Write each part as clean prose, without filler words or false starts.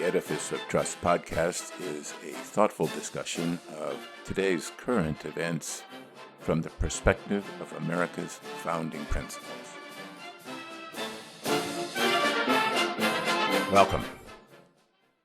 Edifice of Trust podcast is a thoughtful discussion of today's current events from the perspective of America's founding principles. Welcome.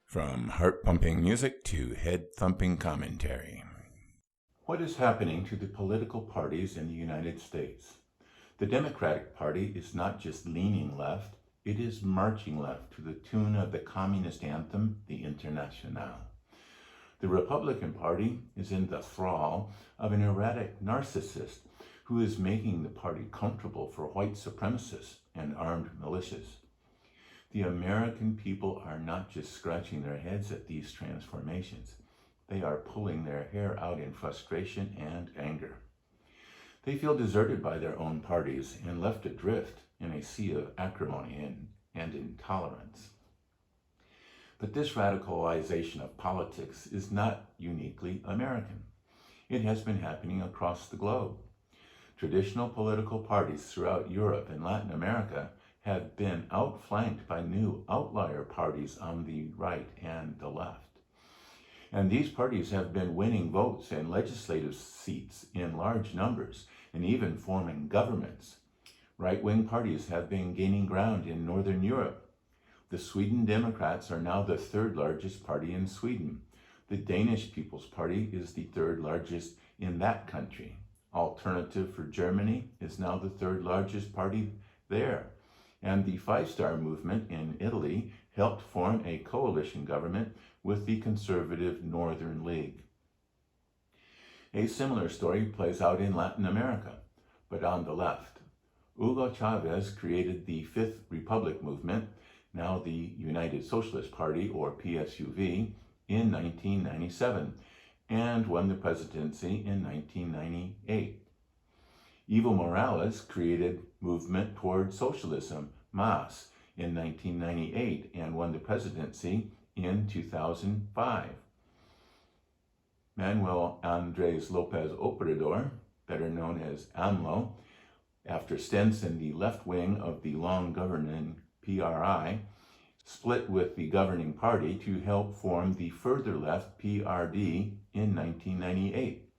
From heart-pumping music to head-thumping commentary. What is happening to the political parties in the United States? The Democratic Party is not just leaning left, it is marching left to the tune of the communist anthem, the Internationale. The Republican Party is in the thrall of an erratic narcissist who is making the party comfortable for white supremacists and armed militias. The American people are not just scratching their heads at these transformations. They are pulling their hair out in frustration and anger. They feel deserted by their own parties and left adrift in a sea of acrimony and intolerance. But this radicalization of politics is not uniquely American. It has been happening across the globe. Traditional political parties throughout Europe and Latin America have been outflanked by new outlier parties on the right and the left. And these parties have been winning votes and legislative seats in large numbers and even forming governments. Right-wing parties have been gaining ground in Northern Europe. The Sweden Democrats are now the third largest party in Sweden. The Danish People's Party is the third largest in that country. Alternative for Germany is now the third largest party there. And the Five Star Movement in Italy helped form a coalition government with the conservative Northern League. A similar story plays out in Latin America, but on the left. Hugo Chavez created the Fifth Republic movement, now the United Socialist Party, or PSUV, in 1997, and won the presidency in 1998. Evo Morales created Movement Toward Socialism, MAS, in 1998 and won the presidency in 2005. Manuel Andrés López Obrador, better known as AMLO, after stints in the left wing of the long-governing PRI, split with the governing party to help form the further left PRD in 1998,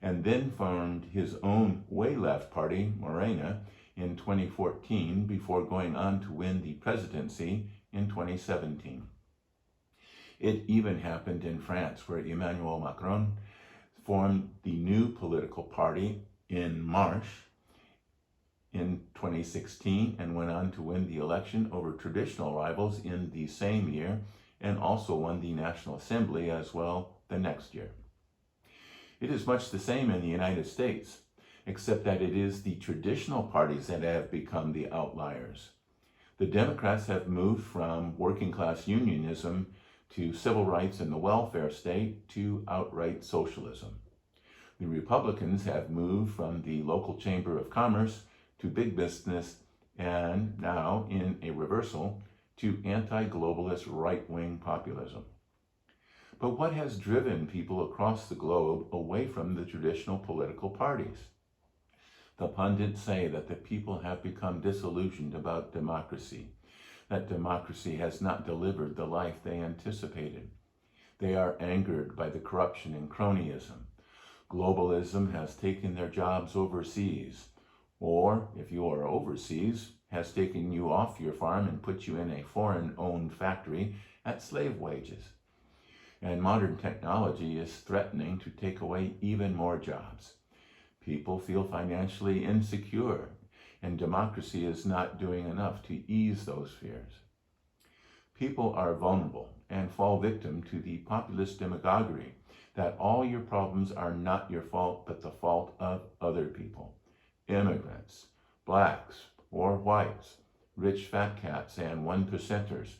and then formed his own way left party, Morena, in 2014 before going on to win the presidency in 2017. It even happened in France, where Emmanuel Macron formed the new political party in March in 2016 and went on to win the election over traditional rivals in the same year and also won the National Assembly as well the next year. It is much the same in the United States, except that it is the traditional parties that have become the outliers. The Democrats have moved from working class unionism to civil rights and the welfare state to outright socialism. The Republicans have moved from the local chamber of commerce to big business, and now, in a reversal, to anti-globalist right-wing populism. But what has driven people across the globe away from the traditional political parties? The pundits say that the people have become disillusioned about democracy, that democracy has not delivered the life they anticipated. They are angered by the corruption and cronyism. Globalism has taken their jobs overseas, or, if you are overseas, has taken you off your farm and put you in a foreign-owned factory at slave wages. And modern technology is threatening to take away even more jobs. People feel financially insecure, and democracy is not doing enough to ease those fears. People are vulnerable and fall victim to the populist demagoguery that all your problems are not your fault but the fault of other people. Immigrants, blacks or whites, rich fat cats and one percenters,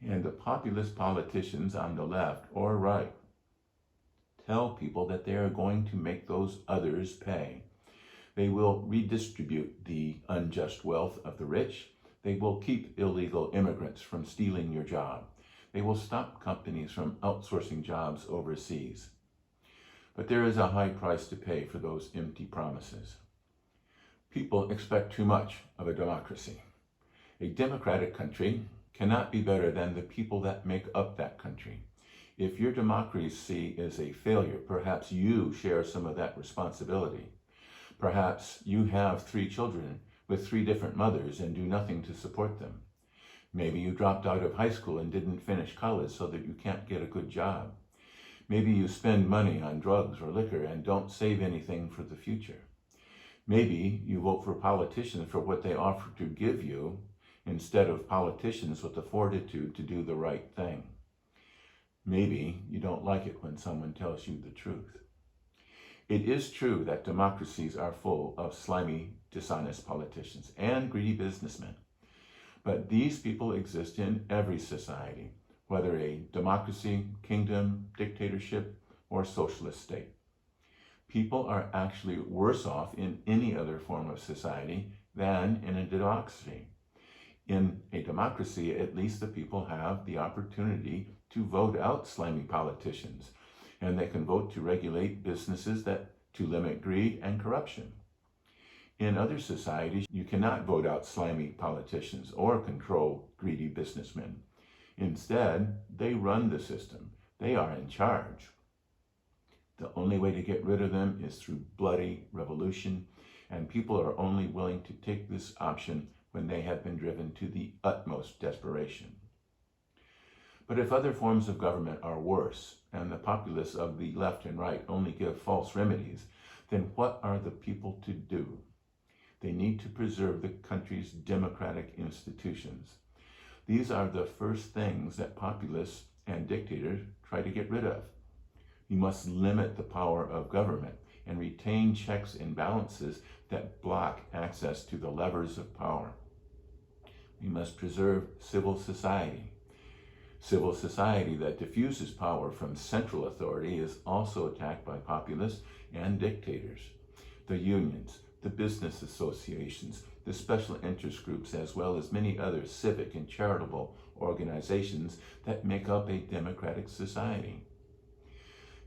and the populist politicians on the left or right tell people that they are going to make those others pay. They will redistribute the unjust wealth of the rich. They will keep illegal immigrants from stealing your job. They will stop companies from outsourcing jobs overseas. But there is a high price to pay for those empty promises. People expect too much of a democracy. A democratic country cannot be better than the people that make up that country. If your democracy is a failure, perhaps you share some of that responsibility. Perhaps you have 3 children with 3 different mothers and do nothing to support them. Maybe you dropped out of high school and didn't finish college so that you can't get a good job. Maybe you spend money on drugs or liquor and don't save anything for the future. Maybe you vote for politicians for what they offer to give you instead of politicians with the fortitude to do the right thing. Maybe you don't like it when someone tells you the truth. It is true that democracies are full of slimy, dishonest politicians and greedy businessmen. But these people exist in every society, whether a democracy, kingdom, dictatorship, or socialist state. People are actually worse off in any other form of society than in a democracy. In a democracy, at least the people have the opportunity to vote out slimy politicians, and they can vote to regulate businesses to limit greed and corruption. In other societies, you cannot vote out slimy politicians or control greedy businessmen. Instead, they run the system. They are in charge. The only way to get rid of them is through bloody revolution, and people are only willing to take this option when they have been driven to the utmost desperation. But if other forms of government are worse, and the populists of the left and right only give false remedies, then what are the people to do? They need to preserve the country's democratic institutions. These are the first things that populists and dictators try to get rid of. You must limit the power of government and retain checks and balances that block access to the levers of power. We must preserve civil society. Civil society that diffuses power from central authority is also attacked by populists and dictators. The unions, the business associations, the special interest groups, as well as many other civic and charitable organizations that make up a democratic society.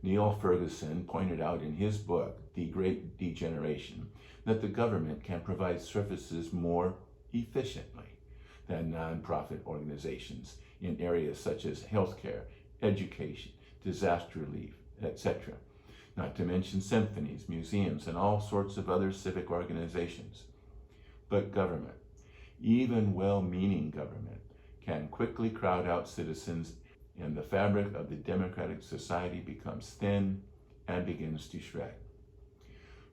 Neil Ferguson pointed out in his book, The Great Degeneration, that the government can provide services more efficiently than nonprofit organizations in areas such as healthcare, education, disaster relief, etc., not to mention symphonies, museums, and all sorts of other civic organizations. But government, even well-meaning government, can quickly crowd out citizens, and the fabric of the democratic society becomes thin and begins to shred.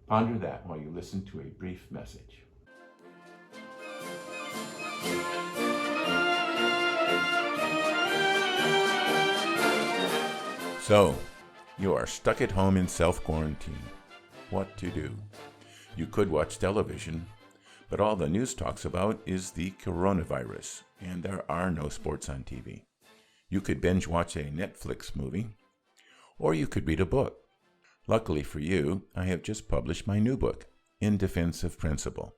Ponder that while you listen to a brief message. So, you are stuck at home in self-quarantine. What to do? You could watch television, but all the news talks about is the coronavirus, and there are no sports on TV. You could binge watch a Netflix movie, or you could read a book. Luckily for you, I have just published my new book, In Defense of Principle.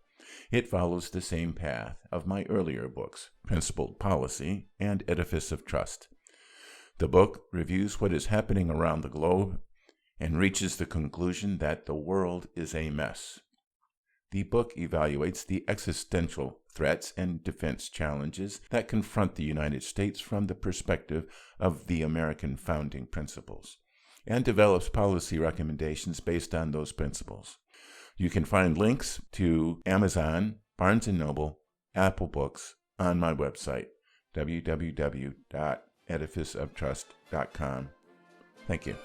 It follows the same path of my earlier books, Principled Policy and Edifice of Trust. The book reviews what is happening around the globe and reaches the conclusion that the world is a mess. The book evaluates the existential threats and defense challenges that confront the United States from the perspective of the American founding principles, and develops policy recommendations based on those principles. You can find links to Amazon, Barnes & Noble, Apple Books on my website, www.edificeoftrust.com. Thank you.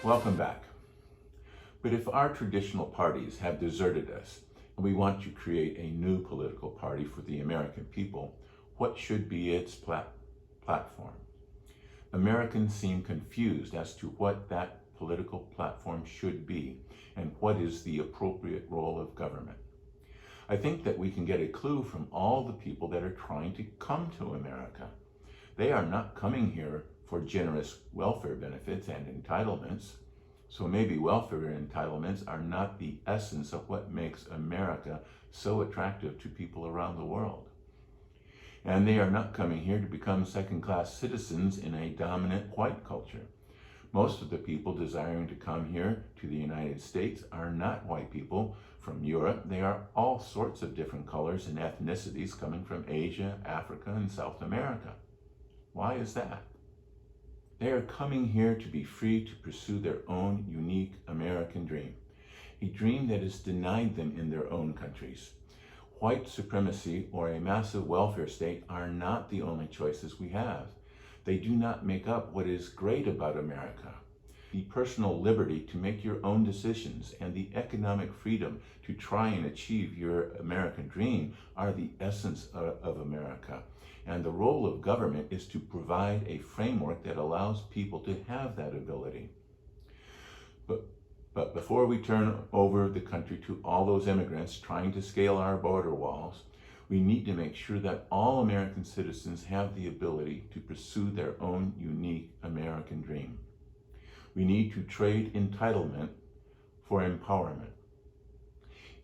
Welcome back. But if our traditional parties have deserted us and we want to create a new political party for the American people, what should be its platform? Americans seem confused as to what that political platform should be and what is the appropriate role of government. I think that we can get a clue from all the people that are trying to come to America. They are not coming here for generous welfare benefits and entitlements. So maybe welfare entitlements are not the essence of what makes America so attractive to people around the world. And they are not coming here to become second-class citizens in a dominant white culture. Most of the people desiring to come here to the United States are not white people from Europe. They are all sorts of different colors and ethnicities coming from Asia, Africa, and South America. Why is that? They are coming here to be free to pursue their own unique American dream, a dream that is denied them in their own countries. White supremacy or a massive welfare state are not the only choices we have. They do not make up what is great about America. The personal liberty to make your own decisions and the economic freedom to try and achieve your American dream are the essence of America. And the role of government is to provide a framework that allows people to have that ability. But before we turn over the country to all those immigrants trying to scale our border walls, we need to make sure that all American citizens have the ability to pursue their own unique American dream. We need to trade entitlement for empowerment.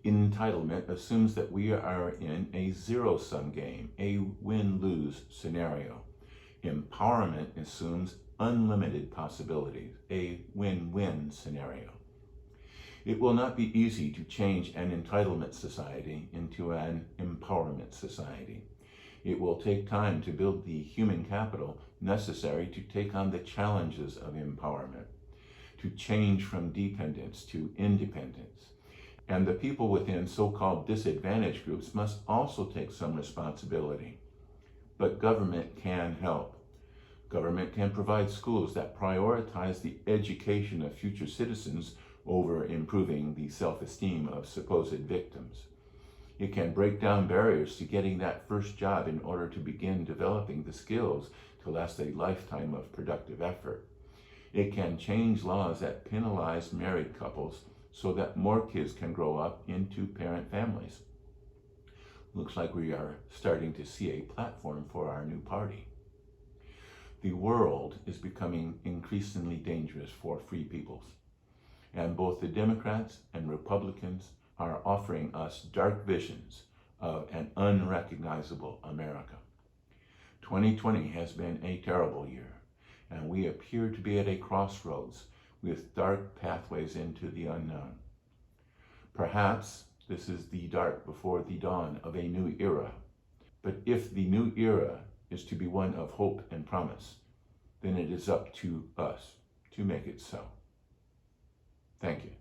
Entitlement assumes that we are in a zero-sum game, a win-lose scenario. Empowerment assumes unlimited possibilities, a win-win scenario. It will not be easy to change an entitlement society into an empowerment society. It will take time to build the human capital necessary to take on the challenges of empowerment, to change from dependence to independence. And the people within so-called disadvantaged groups must also take some responsibility. But government can help. Government can provide schools that prioritize the education of future citizens over improving the self-esteem of supposed victims. It can break down barriers to getting that first job in order to begin developing the skills to last a lifetime of productive effort. It can change laws that penalize married couples so that more kids can grow up into parent families. Looks like we are starting to see a platform for our new party. The world is becoming increasingly dangerous for free peoples. And both the Democrats and Republicans are offering us dark visions of an unrecognizable America. 2020 has been a terrible year, and we appear to be at a crossroads with dark pathways into the unknown. Perhaps this is the dark before the dawn of a new era. But if the new era is to be one of hope and promise, then it is up to us to make it so. Thank you.